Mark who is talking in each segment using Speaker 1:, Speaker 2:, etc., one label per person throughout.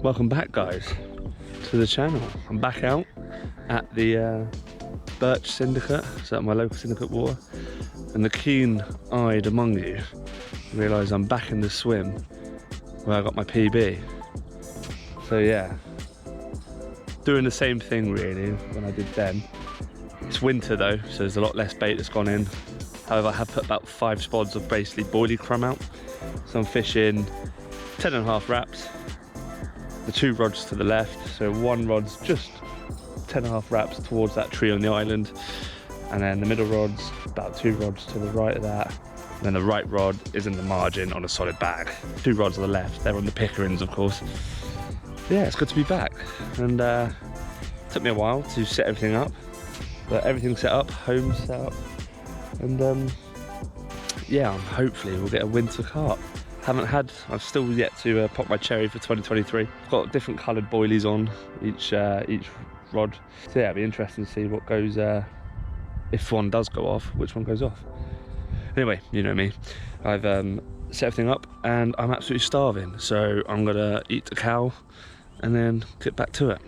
Speaker 1: Welcome back, guys, to the channel. I'm back out at the Birch Syndicate, so at my local syndicate water, and the keen-eyed among you realise I'm back in the swim where I got my PB. So yeah, doing the same thing really when I did then. It's winter though, so there's a lot less bait that's gone in. However, I have put about 5 spods of basically boilie crumb out. So I'm fishing 10.5 wraps. The 2 rods to the left, so 1 rod's just 10.5 wraps towards that tree on the island, and then the middle rod's about 2 rods to the right of that, and then the right rod is in the margin on a solid bag. 2 rods on the left, they're on the pickerings of course. Yeah, it's good to be back, and it took me a while to set everything up, but everything's set up, home's set up, and yeah, hopefully we'll get a winter carp. I've still yet to pop my cherry for 2023. I've got different coloured boilies on each rod. So yeah, it'll be interesting to see what goes, if one does go off, which one goes off. Anyway, you know me. I've set everything up and I'm absolutely starving. So I'm gonna eat the cow and then get back to it.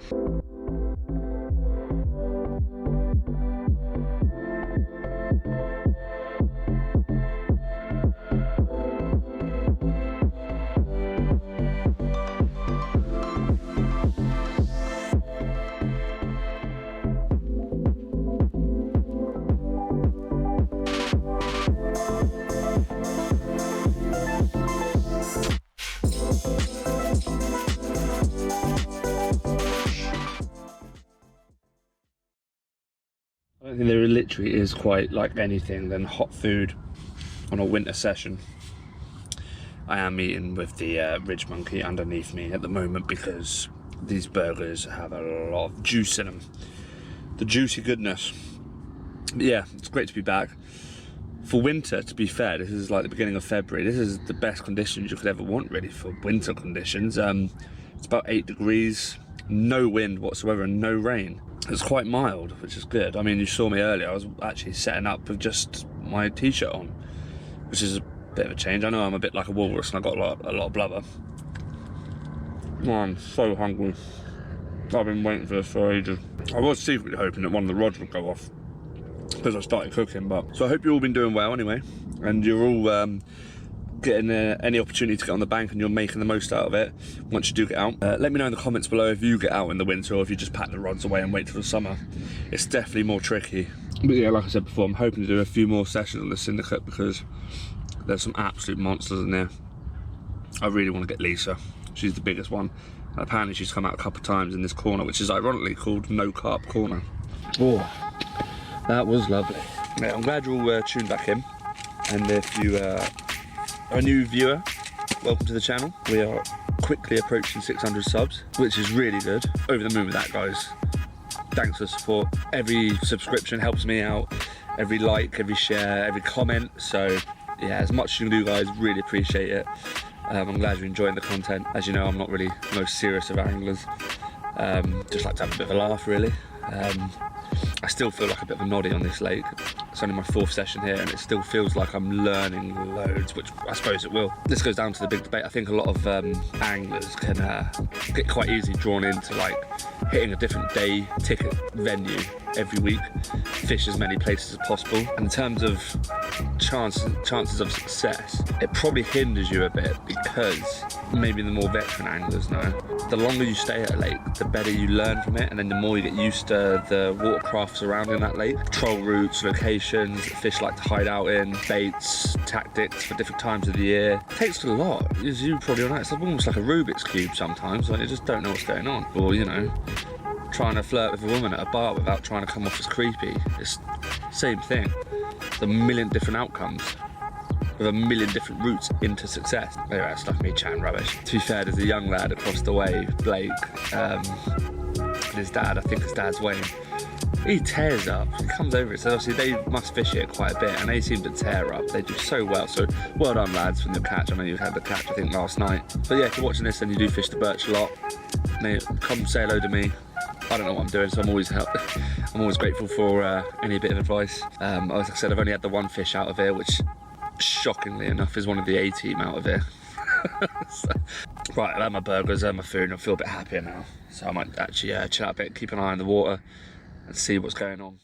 Speaker 1: I don't think there literally is quite like anything than hot food on a winter session. I am eating with the Ridge Monkey underneath me at the moment because these burgers have a lot of juice in them. The juicy goodness. But yeah, it's great to be back. For winter, to be fair, this is like the beginning of February. This is the best conditions you could ever want really for winter conditions. It's about 8 degrees, no wind whatsoever and no rain. It's quite mild, which is good. I mean, you saw me earlier, I was actually setting up with just my t-shirt on, which is a bit of a change. I know I'm a bit like a walrus and I've got a lot of blubber. Oh, I'm so hungry. I've been waiting for this for ages. I was secretly hoping that one of the rods would go off because I started cooking, but... So I hope you've all been doing well anyway, and you're all getting any opportunity to get on the bank and you're making the most out of it once you do get out. Let me know in the comments below if you get out in the winter or if you just pack the rods away and wait till the summer. It's definitely more tricky. But yeah, like I said before, I'm hoping to do a few more sessions on the syndicate because there's some absolute monsters in there. I really want to get Lisa. She's the biggest one. And apparently she's come out a couple of times in this corner, which is ironically called No Carp Corner. Oh, that was lovely. Yeah, I'm glad you're all tuned back in. And if you are a new viewer, welcome to the channel. We are quickly approaching 600 subs, which is really good. Over the moon with that, guys. Thanks for the support. Every subscription helps me out. Every like, every share, every comment. So yeah, as much as you can do, guys, really appreciate it. I'm glad you're enjoying the content. As you know, I'm not really the most serious of anglers. Just like to have a bit of a laugh, really. I still feel like a bit of a noddy on this lake. It's only my 4th session here and it still feels like I'm learning loads, which I suppose it will. This goes down to the big debate. I think a lot of anglers can get quite easily drawn into like hitting a different day ticket venue every week, fish as many places as possible. And in terms of chances of success, it probably hinders you a bit because maybe the more veteran anglers know, the longer you stay at a lake, the better you learn from it, and then the more you get used to the watercraft surrounding that lake, troll routes, locations, fish like to hide out in, baits, tactics for different times of the year. It takes a lot, as you probably all know. It's almost like a Rubik's Cube sometimes, like you just don't know what's going on. Or, you know, trying to flirt with a woman at a bar without trying to come off as creepy. It's the same thing. There's a million different outcomes with a million different routes into success. Anyway, that's stuff me chatting rubbish. To be fair, there's a young lad across the way, Blake, his dad, I think his dad's Wayne. He tears up, he comes over it. So obviously they must fish it quite a bit and they seem to tear up. They do so well. So well done, lads, from the catch. I know you had the catch, I think, last night. But yeah, if you're watching this and you do fish the Birch a lot, come say hello to me. I don't know what I'm doing, so I'm always grateful for any bit of advice. As I said, I've only had the 1 fish out of here, which shockingly enough is one of the A-team out of here. So, Right, I've had my burgers and my food and I feel a bit happier now. So I might actually chill out a bit, keep an eye on the water and see what's going on.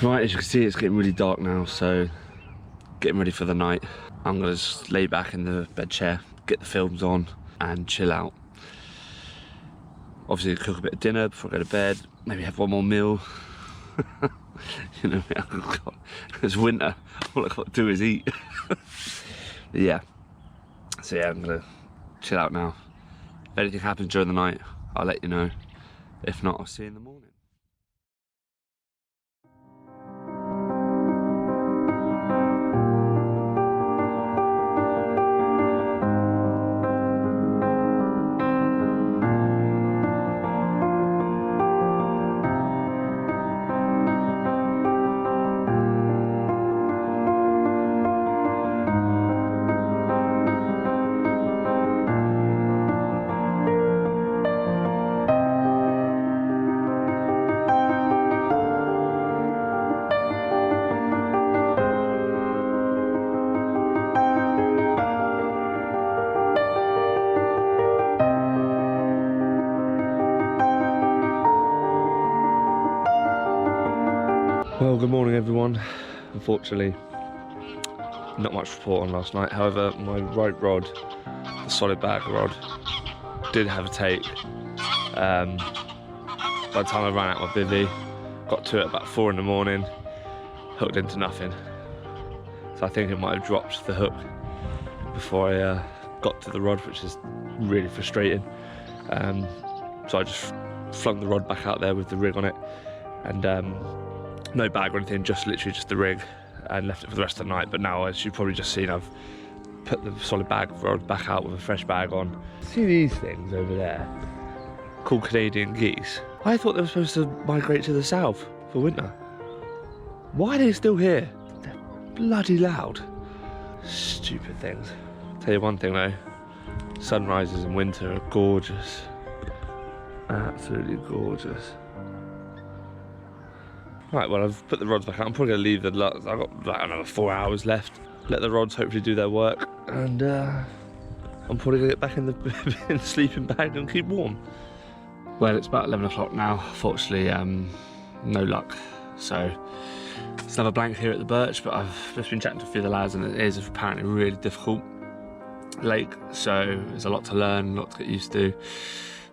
Speaker 1: Right, as you can see, it's getting really dark now, so getting ready for the night. I'm gonna just lay back in the bed chair, get the films on and chill out. Obviously cook a bit of dinner before I go to bed, maybe have one more meal. You know, it's winter, all I've got to do is eat. Yeah, so yeah, I'm gonna chill out now. If anything happens during the night, I'll let you know. If not, I'll see you in the morning. Well, good morning everyone. Unfortunately, not much report on last night. However, my right rod, the solid bag rod, did have a take. By the time I ran out my bivvy, got to it about 4 in the morning, hooked into nothing. So I think it might have dropped the hook before I got to the rod, which is really frustrating. So I just flung the rod back out there with the rig on it, and no bag or anything, just literally just the rig, and left it for the rest of the night. But now, as you've probably just seen, I've put the solid bag rod back out with a fresh bag on. See these things over there, called Canadian geese? I thought they were supposed to migrate to the south for winter. Why are they still here? They're bloody loud. Stupid things. Tell you one thing though, sunrises in winter are gorgeous. Absolutely gorgeous. Right, well, I've put the rods back out. I'm probably going to leave the I've got like another 4 hours left. Let the rods hopefully do their work, and I'm probably going to get back in the sleeping bag and keep warm. Well, it's about 11 o'clock now. Fortunately, no luck. So it's another blank here at the Birch, but I've just been chatting to a few of the lads, and it is apparently a really difficult lake. So there's a lot to learn, a lot to get used to.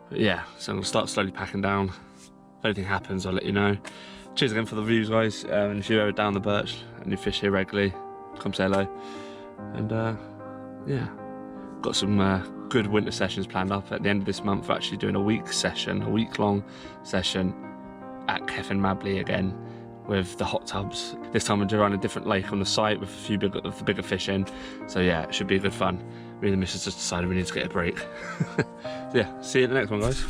Speaker 1: But yeah, so I'm going to start slowly packing down. If anything happens, I'll let you know. Cheers again for the views, guys. And if you're ever down the Birch and you fish here regularly, come say hello. And yeah, got some good winter sessions planned up. At the end of this month, we're actually doing a week-long session at Kevin Mabley again with the hot tubs. This time we're around a different lake on the site with a few of the bigger fish in. So yeah, it should be good fun. Me and the missus just decided we need to get a break. So yeah, see you in the next one, guys.